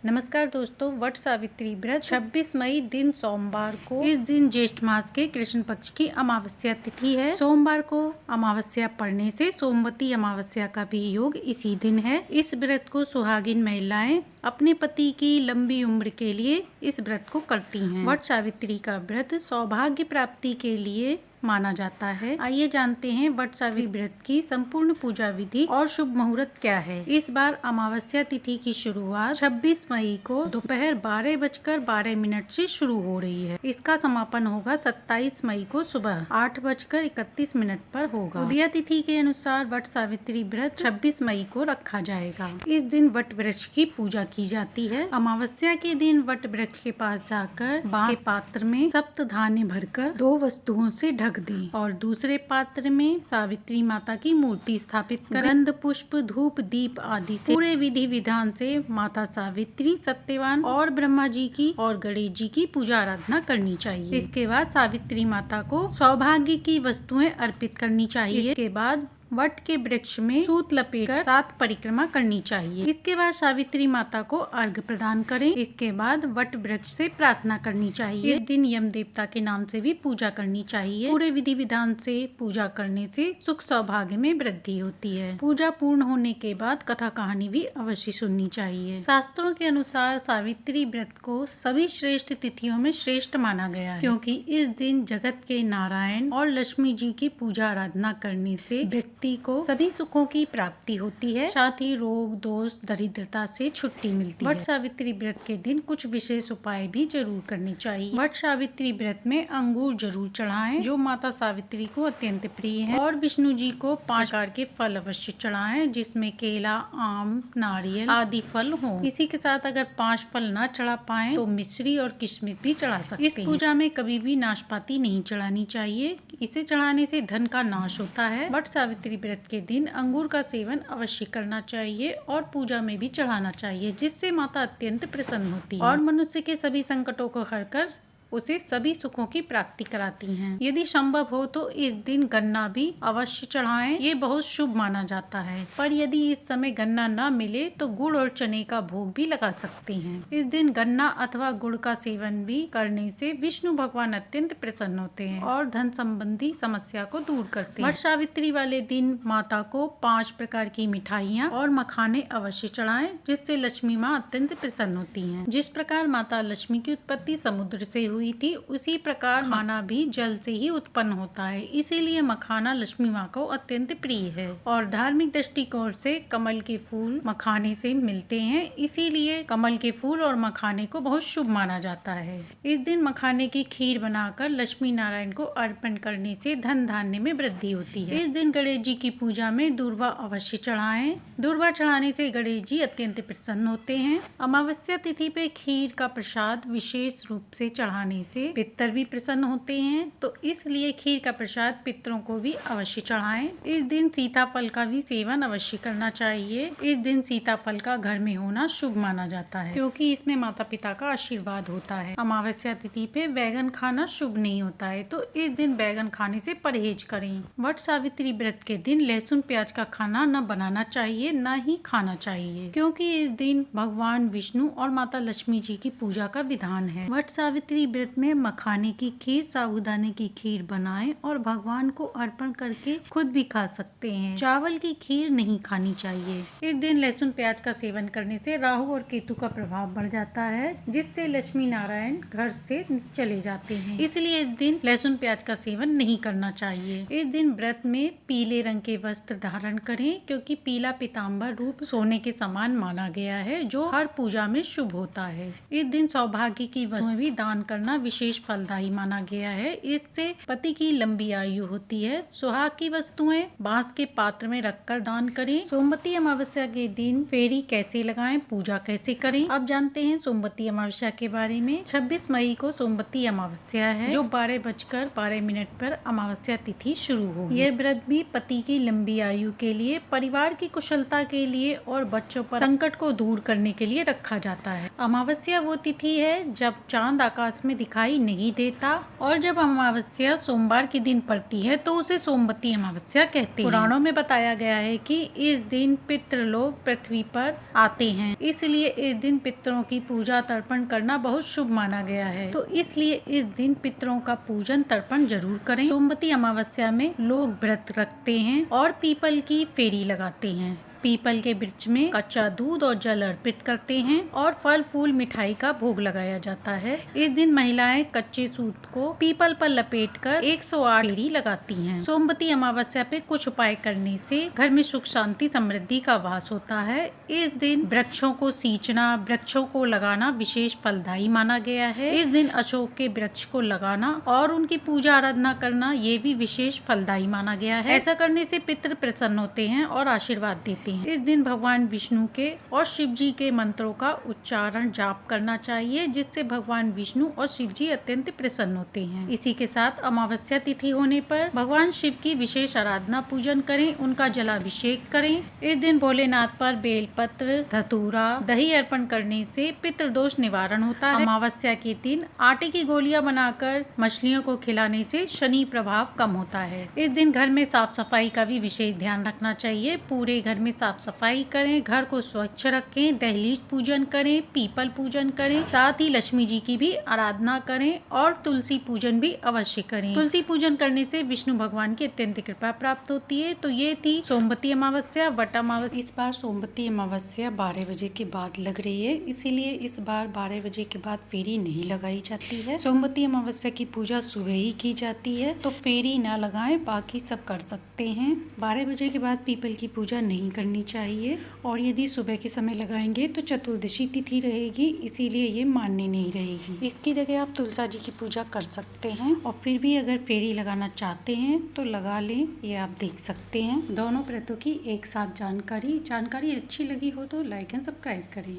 नमस्कार दोस्तों, वट सावित्री व्रत 26 मई दिन सोमवार को, इस दिन ज्येष्ठ मास के कृष्ण पक्ष की अमावस्या तिथि है। सोमवार को अमावस्या पड़ने से सोमवती अमावस्या का भी योग इसी दिन है। इस व्रत को सुहागिन महिलाएं अपने पति की लंबी उम्र के लिए इस व्रत को करती हैं। वट सावित्री का व्रत सौभाग्य प्राप्ति के लिए माना जाता है। आइए जानते हैं वट सावित्री व्रत की संपूर्ण पूजा विधि और शुभ मुहूर्त क्या है। इस बार अमावस्या तिथि की शुरुआत 26 मई को दोपहर 12:12 से शुरू हो रही है। इसका समापन होगा 27 मई को सुबह 8:31 पर होगा। उदया तिथि के अनुसार वट सावित्री व्रत 26 मई को रखा जाएगा। इस दिन वट वृक्ष की पूजा की जाती है। अमावस्या के दिन वट वृक्ष के पास जाकर बांस के पात्र में सप्त धान्य भरकर 2 वस्तुओं से ढक दें और दूसरे पात्र में सावित्री माता की मूर्ति स्थापित करें। गंध, पुष्प, धूप, दीप आदि से पूरे विधि विधान से माता सावित्री, सत्यवान और ब्रह्मा जी की और गणेश जी की पूजा आराधना करनी चाहिए। इसके बाद सावित्री माता को सौभाग्य की वस्तुएं अर्पित करनी चाहिए। इसके बाद वट के वृक्ष में सूत लपेटकर 7 परिक्रमा करनी चाहिए। इसके बाद सावित्री माता को अर्घ्य प्रदान करें। इसके बाद वट वृक्ष से प्रार्थना करनी चाहिए। इस दिन यम देवता के नाम से भी पूजा करनी चाहिए। पूरे विधि विधान से पूजा करने से सुख सौभाग्य में वृद्धि होती है। पूजा पूर्ण होने के बाद कथा कहानी भी अवश्य सुननी चाहिए। शास्त्रों के अनुसार सावित्री व्रत को सभी श्रेष्ठ तिथियों में श्रेष्ठ माना गया है, क्योंकि इस दिन जगत के नारायण और लक्ष्मी जी की पूजा आराधना करने से व्यक्ति को सभी सुखों की प्राप्ति होती है। साथ ही रोग, दोष, दरिद्रता से छुट्टी मिलती है। वट सावित्री व्रत के दिन कुछ विशेष उपाय भी जरूर करने चाहिए। वट सावित्री व्रत में अंगूर जरूर चढ़ाएं, जो माता सावित्री को अत्यंत प्रिय है, और विष्णु जी को 5 प्रकार के फल अवश्य चढ़ाएं, जिसमें केला, आम, नारियल आदि फल हो। इसी के साथ अगर 5 फल न चढ़ा पाए तो मिश्री और किशमिश भी चढ़ा सकते हैं। इस पूजा में कभी भी नाशपाती नहीं चढ़ानी चाहिए। इसे चढ़ाने से धन का नाश होता है। वट सावित्री व्रत के दिन अंगूर का सेवन अवश्य करना चाहिए और पूजा में भी चढ़ाना चाहिए, जिससे माता अत्यंत प्रसन्न होती है और मनुष्य के सभी संकटों को हरकर उसे सभी सुखों की प्राप्ति कराती हैं। यदि संभव हो तो इस दिन गन्ना भी अवश्य चढ़ाएं। ये बहुत शुभ माना जाता है। पर यदि इस समय गन्ना न मिले तो गुड़ और चने का भोग भी लगा सकते हैं। इस दिन गन्ना अथवा गुड़ का सेवन भी करने से विष्णु भगवान अत्यंत प्रसन्न होते हैं और धन संबंधी समस्या को दूर करते हैं। वट सावित्री वाले दिन माता को 5 प्रकार की मिठाइयाँ और मखाने अवश्य चढ़ाएं, जिससे लक्ष्मी माँ अत्यंत प्रसन्न होती है। जिस प्रकार माता लक्ष्मी की उत्पत्ति समुद्र से हुई थी, उसी प्रकार खाना भी जल से ही उत्पन्न होता है। इसीलिए मखाना लक्ष्मी माँ को अत्यंत प्रिय है और धार्मिक दृष्टिकोण से कमल के फूल मखाने से मिलते हैं। इसीलिए कमल के फूल और मखाने को बहुत शुभ माना जाता है। इस दिन मखाने की खीर बनाकर लक्ष्मी नारायण को अर्पण करने से धन धान्य में वृद्धि होती है। इस दिन गणेश जी की पूजा में दूर्वा अवश्य चढ़ाएं। दूर्वा चढ़ाने से गणेश जी अत्यंत प्रसन्न होते हैं। अमावस्या तिथि पे खीर का प्रसाद विशेष रूप से चढ़ाने से पितर भी प्रसन्न होते हैं, तो इसलिए खीर का प्रसाद पितरों को भी अवश्य चढ़ाएं। इस दिन सीताफल का भी सेवन अवश्य करना चाहिए। इस दिन सीताफल का घर में होना शुभ माना जाता है, क्योंकि इसमें माता पिता का आशीर्वाद होता है। अमावस्या तिथि पे बैगन खाना शुभ नहीं होता है, तो इस दिन बैगन खाने से परहेज करें। वट सावित्री व्रत के दिन लहसुन प्याज का खाना न बनाना चाहिए, न ही खाना चाहिए, क्योंकि इस दिन भगवान विष्णु और माता लक्ष्मी जी की पूजा का विधान है। वट सावित्री व्रत में मखाने की खीर, साबूदाने की खीर बनाएं और भगवान को अर्पण करके खुद भी खा सकते हैं। चावल की खीर नहीं खानी चाहिए। इस दिन लहसुन प्याज का सेवन करने से राहु और केतु का प्रभाव बढ़ जाता है, जिससे लक्ष्मी नारायण घर से चले जाते हैं। इसलिए इस दिन लहसुन प्याज का सेवन नहीं करना चाहिए। इस दिन व्रत में पीले रंग के वस्त्र धारण करें, क्योंकि पीला पीताम्बर रूप सोने के समान माना गया है, जो हर पूजा में शुभ होता है। इस दिन सौभाग्य की वस्तुएं भी दान करना विशेष फलदायी माना गया है। इससे पति की लंबी आयु होती है। सुहाग की वस्तुएं बांस के पात्र में रखकर दान करें। सोमवती अमावस्या के दिन फेरी कैसे लगाएं, पूजा कैसे करें, अब जानते हैं सोमवती अमावस्या के बारे में। 26 मई को सोमवती अमावस्या है, जो 12:12 पर अमावस्या तिथि शुरू होगी। यह व्रत भी पति की लंबी आयु के लिए, परिवार की कुशलता के लिए और बच्चों पर संकट को दूर करने के लिए रखा जाता है। अमावस्या वो तिथि है जब चांद आकाश में दिखाई नहीं देता और जब अमावस्या सोमवार के दिन पड़ती है तो उसे सोमवती अमावस्या कहते हैं। पुराणों में बताया गया है कि इस दिन पितृलोक पृथ्वी पर आते हैं, इसलिए इस दिन पितरों की पूजा तर्पण करना बहुत शुभ माना गया है। तो इसलिए इस दिन पितरों का पूजन तर्पण जरूर करें। सोमवती अमावस्या में लोग व्रत रखते हैं और पीपल की फेरी लगाते हैं। पीपल के वृक्ष में कच्चा दूध और जल अर्पित करते हैं और फल फूल मिठाई का भोग लगाया जाता है। इस दिन महिलाएं कच्चे सूत को पीपल पर लपेटकर 108 फेरी लगाती हैं। सोमवती अमावस्या पे कुछ उपाय करने से घर में सुख शांति समृद्धि का वास होता है। इस दिन वृक्षों को सींचना, वृक्षों को लगाना विशेष फलदायी माना गया है। इस दिन अशोक के वृक्ष को लगाना और उनकी पूजा आराधना करना ये भी विशेष फलदायी माना गया है। ऐसा करने से पितृ प्रसन्न होते हैं और आशीर्वाद देते हैं। इस दिन भगवान विष्णु के और शिव जी के मंत्रों का उच्चारण जाप करना चाहिए, जिससे भगवान विष्णु और शिव जी अत्यंत प्रसन्न होते हैं। इसी के साथ अमावस्या तिथि होने पर भगवान शिव की विशेष आराधना पूजन करें, उनका जलाभिषेक करें। इस दिन भोलेनाथ पर बेलपत्र, धतूरा, दही अर्पण करने से पितृदोष निवारण होता है। अमावस्या के दिन आटे की गोलियां बनाकर मछलियों को खिलाने से शनि प्रभाव कम होता है। इस दिन घर में साफ सफाई का भी विशेष ध्यान रखना चाहिए। पूरे घर में साफ सफाई करें, घर को स्वच्छ रखें, दहलीज पूजन करें, पीपल पूजन करें, साथ ही लक्ष्मी जी की भी आराधना करें और तुलसी पूजन भी अवश्य करें। तुलसी पूजन करने से विष्णु भगवान की अत्यंत कृपा प्राप्त होती है। तो ये थी सोमवती अमावस्या, वट अमावस्या। इस बार सोमवती अमावस्या 12 बजे के बाद लग रही है, इसीलिए इस बार 12 बजे के बाद फेरी नहीं लगाई जाती है। सोमवती अमावस्या की पूजा सुबह ही की जाती है, तो फेरी ना लगाएं, बाकी सब कर सकते हैं। 12 बजे के बाद पीपल की पूजा नहीं करनी चाहिए और यदि सुबह के समय लगाएंगे तो चतुर्दशी तिथि रहेगी, इसीलिए ये मान्य नहीं रहेगी। इसकी जगह आप तुलसा जी की पूजा कर सकते हैं और फिर भी अगर फेरी लगाना चाहते हैं तो लगा लें, ये आप देख सकते हैं। दोनों व्रतों की एक साथ जानकारी अच्छी लगी हो तो लाइक एंड सब्सक्राइब करें।